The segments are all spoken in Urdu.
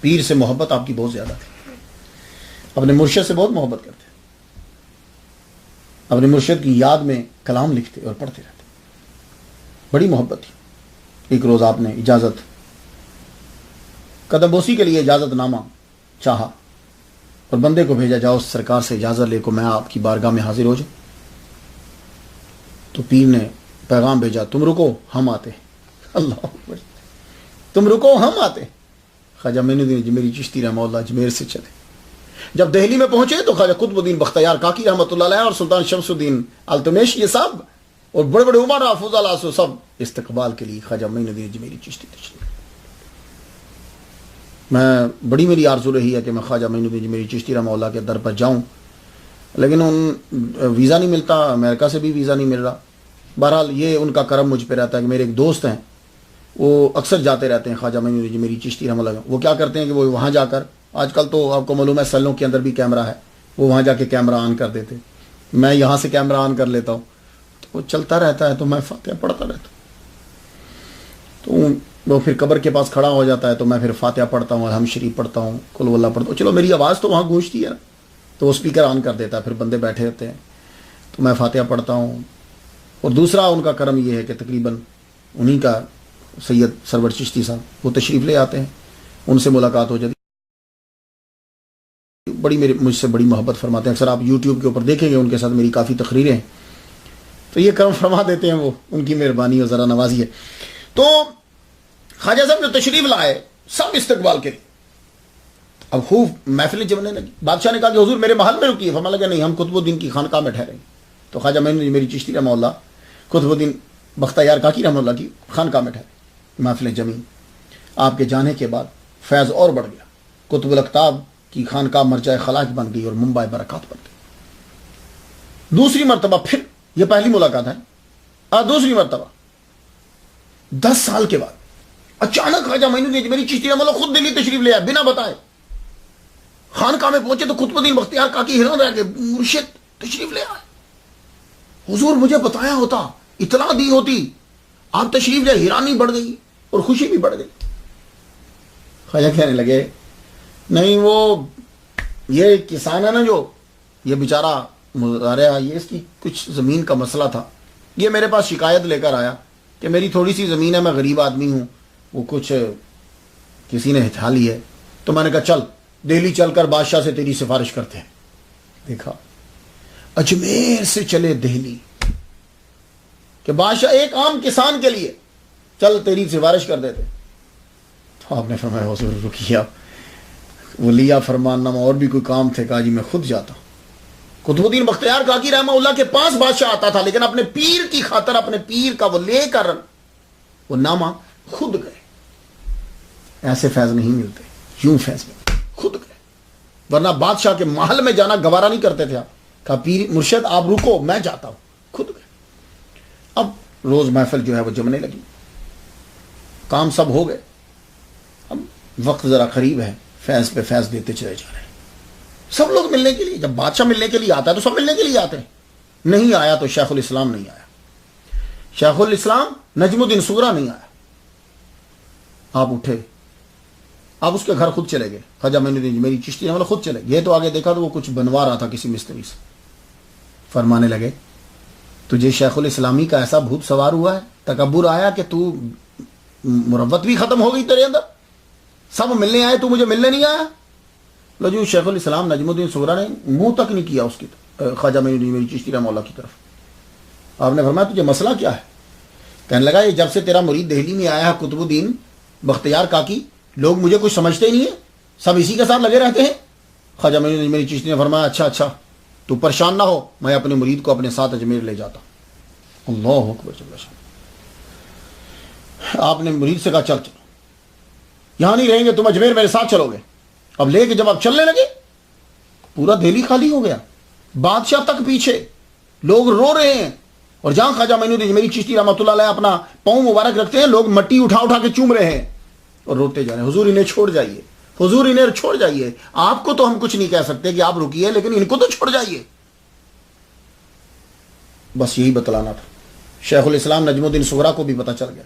پیر سے محبت آپ کی بہت زیادہ تھی، اپنے مرشد سے بہت محبت کرتے، اپنے مرشد کی یاد میں کلام لکھتے اور پڑھتے رہتے، بڑی محبت تھی۔ ایک روز آپ نے اجازت، قدم بوسی کے لیے اجازت نامہ چاہا اور بندے کو بھیجا، جاؤ سرکار سے اجازت لے کو میں آپ کی بارگاہ میں حاضر ہو جاؤں۔ تو پیر نے پیغام بھیجا، تم رکو ہم آتے ہیں۔ اللہ اکبر، تم رکو ہم آتے ہیں۔ خواجہ معین الدین اجمیری چشتی رحمہ اللہ اجمیر سے چلے، جب دہلی میں پہنچے تو خواجہ قطب الدین بختیار کاکی رحمۃ اللہ علیہ اور سلطان شمس الدین التمش یہ سب اور بڑے بڑے عمرا فضلاء سب استقبال کے لیے خواجہ معین الدین اجمیری چشتی تشریف۔ میں بڑی میری آرزو رہی ہے کہ میں خواجہ معین الدین اجمیری چشتی رحمہ اللہ کے در پر جاؤں، لیکن ویزا نہیں ملتا، امریکہ سے بھی ویزا نہیں مل رہا۔ بہرحال یہ ان کا کرم مجھ پہ رہتا ہے کہ میرے ایک دوست ہیں، وہ اکثر جاتے رہتے ہیں خواجہ معین الدین اجمیری چشتی رحمہ اللہ۔ وہ کیا کرتے ہیں کہ وہ وہاں جا کر، آج کل تو آپ کو معلوم ہے سیلوں کے اندر بھی کیمرہ ہے، وہ وہاں جا کے کیمرہ آن کر دیتے، میں یہاں سے کیمرہ آن کر لیتا ہوں، تو وہ چلتا رہتا ہے تو میں فاتحہ پڑھتا رہتا ہوں۔ تو وہ پھر قبر کے پاس کھڑا ہو جاتا ہے تو میں پھر فاتحہ پڑھتا ہوں، الحمد شریف پڑھتا ہوں، قل واللہ پڑھتا ہوں، چلو میری آواز تو وہاں گونجتی ہے نا، تو وہ اسپیکر آن کر دیتا ہے، پھر بندے بیٹھے ہوتے ہیں تو میں فاتحہ پڑھتا ہوں۔ اور دوسرا ان کا کرم یہ ہے کہ تقریباً انہی کا سید سرور چشتی صاحب وہ تشریف لے آتے ہیں، ان سے ملاقات ہو جاتی، بڑی مجھ سے بڑی محبت فرماتے ہیں۔ اکثر آپ یوٹیوب کے اوپر دیکھیں گے ان کے ساتھ میری کافی تقریریں ہیں، تو یہ کرم فرما دیتے ہیں، وہ ان کی مہربانی اور ذرا نوازی ہے۔ تو خواجہ صاحب جو تشریف لائے سب استقبال کے لیے، اب خوب محفلیں جمنے لگی۔ بادشاہ نے کہا کہ حضور میرے محل میں رکیے، فرمایا لگا نہیں، ہم قطب الدین کی خانقاہ میں ٹھہریں گے۔ تو خواجہ معین الدین اجمیری چشتی رحمہ اللہ قطب الدین بختیار کاکی رحمہ اللہ کی خانقاہ میں ٹھہرے، محفلیں جمی۔ آپ کے جانے کے بعد فیض اور بڑھ گیا، قطب الاقطاب کی خانقاہ مرجع خلاج بن گئی اور منبع برکات بن گئی۔ دوسری مرتبہ پھر، یہ پہلی ملاقات ہے، دوسری مرتبہ 10 سال کے بعد اچانک خواجہ معین الدین اجمیری چشتی رحمہ اللہ خود دلی تشریف لے آئے بنا بتائے۔ خانقاہ میں پہنچے تو قطب الدین بختیار کاکی حیران رہ گئے، مرشد تشریف لے آئے، حضور مجھے بتایا ہوتا، اطلاع دی ہوتی، آپ تشریف لے، حیرانی بڑھ گئی اور خوشی بھی بڑھ گئی۔ خواجہ کہنے لگے نہیں، وہ یہ کسان ہے نا، جو یہ بیچارہ مزارع، یہ اس کی کچھ زمین کا مسئلہ تھا، یہ میرے پاس شکایت لے کر آیا کہ میری تھوڑی سی زمین ہے، میں غریب آدمی ہوں، وہ کچھ کسی نے ہٹھا لی ہے، تو میں نے کہا چل دہلی چل کر بادشاہ سے تیری سفارش کرتے ہیں۔ دیکھا اجمیر سے چلے دہلی کہ بادشاہ ایک عام کسان کے لیے چل تیری سفارش کر دیتے۔ تو آپ نے فرمایا حضور رکیے، وہ لیا فرمان نامہ، اور بھی کوئی کام تھے، کہا جی میں خود جاتا ہوں۔ قطب الدین بختیار کاکی رحمہ اللہ کے پاس بادشاہ آتا تھا، لیکن اپنے پیر کی خاطر اپنے پیر کا وہ لے کر وہ نامہ خود گئے۔ ایسے فیض نہیں ملتے، یوں فیض ملتے، خود گئے، ورنہ بادشاہ کے محل میں جانا گوارا نہیں کرتے تھے۔ آپ کہا پیر مرشد آپ رکو، میں جاتا ہوں، خود گئے۔ اب روز محفل جو ہے وہ جمنے لگی، کام سب ہو گئے، اب وقت ذرا قریب ہے، فیض پہ فیض دیتے چلے جا رہے ہیں سب لوگ ملنے کے لیے۔ جب بادشاہ ملنے کے لیے آتا ہے تو سب ملنے کے لیے آتے ہیں، نہیں آیا تو شیخ الاسلام نہیں آیا، شیخ الاسلام نجم الدین صغری نہیں آیا۔ آپ اٹھے، آپ اس کے گھر خود چلے گئے، خواجہ معین الدین اجمیری چشتی رحمہ اللہ خود چلے گئے۔ یہ تو آگے دیکھا تو وہ کچھ بنوا رہا تھا کسی مستری سے، فرمانے لگے تجھے شیخ الاسلامی کا ایسا بھوت سوار ہوا ہے، تکبر آیا کہ تو مروت بھی ختم ہو گئی تیرے اندر، سب ملنے آئے تو مجھے ملنے نہیں آیا۔ لو جو شیخ الاسلام نجم الدین صغری نے منہ تک نہیں کیا اس کی خواجہ معین الدین اجمیری چشتی رحمہ اللہ کی طرف۔ آپ نے فرمایا تجھے مسئلہ کیا ہے؟ کہنے لگا یہ جب سے تیرا مرید دہلی میں آیا ہے قطب الدین بختیار کاکی، لوگ مجھے کچھ سمجھتے ہی نہیں ہیں، سب اسی کے ساتھ لگے رہتے ہیں۔ خواجہ معین الدین اجمیری چشتی نے فرمایا اچھا تو پریشان نہ ہو، میں اپنے مرید کو اپنے ساتھ اجمیر لے جاتا ہوں۔ اللہ اکبر جل شانہ۔ آپ نے مرید سے کہا چل چلو، یہاں نہیں رہیں گے تم، اجمیر میرے ساتھ چلو گے۔ اب لے کے جب آپ چلنے لگے پورا دہلی خالی ہو گیا، بادشاہ تک پیچھے، لوگ رو رہے ہیں، اور جہاں خواجہ معین الدین اجمیری چشتی رحمۃ اللہ علیہ اپنا پاؤں مبارک رکھتے ہیں، لوگ مٹی اٹھا اٹھا کے چوم رہے ہیں اور روتے جا رہے ہیں، حضور انہیں چھوڑ جائیے، حضور انہیں چھوڑ جائیے، آپ کو تو ہم کچھ نہیں کہہ سکتے کہ آپ رکیے، لیکن ان کو تو چھوڑ جائیے۔ بس یہی بتلانا تھا۔ شیخ الاسلام نجم الدین صغری کو بھی پتہ چل گیا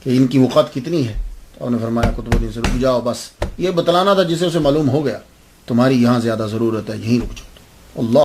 کہ ان کی وقت کتنی ہے، تو انہوں نے فرمایا قطب الدین سے رک جاؤ، بس یہ بتلانا تھا جسے اسے معلوم ہو گیا تمہاری یہاں زیادہ ضرورت ہے، یہیں رک جاؤ۔ اللہ